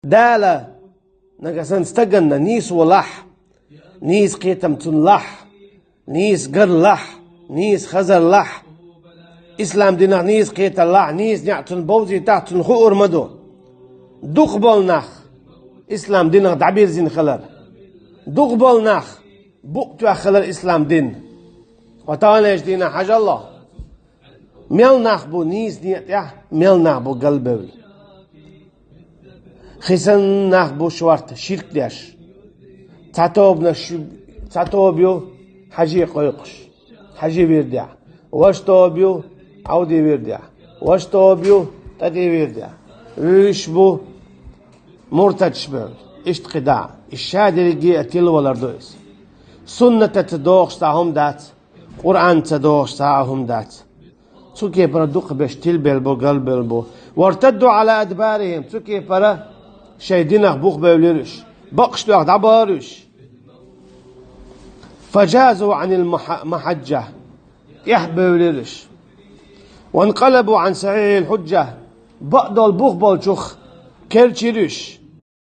دالا نقصن استجنا نيس ولح نيس قيتم تنلح نيس قرلح نيس خزرلح إسلام دينا نيس قيت الله نيس نعتن بوزي تحتن خور مدو دقبل نخ إسلام دينا دعبير زين خلر دقبل نخ بقتو خلر إسلام دين وتعالى دينا حاجة الله ميل نخ بو نيس نيت ميل نخ بو قلبه خسن نخ بو شوارت شرك ديش تعتوبيو حاجي قيقش حاجي بيردع واش توبيو عودي بيردع واش توبيو تدي بيردع ويش بو مرتد شبل اشت قداع الشادر يجي اتيل ولا ردويس سنة تدوخ ساهم دات قرآن تدوخ ساهم دات تسوكي برا دوق بشتيل بلبو قلب بلبو وارتدوا على أدبارهم تسوكي برا شايدين بوخ بوليرش بقش لوخ دعبارش فجازوا عن المحجة يحبوا ليرش وانقلبوا عن صحيح الحجة بقدوا البوخ بالشخ كيرتشيرش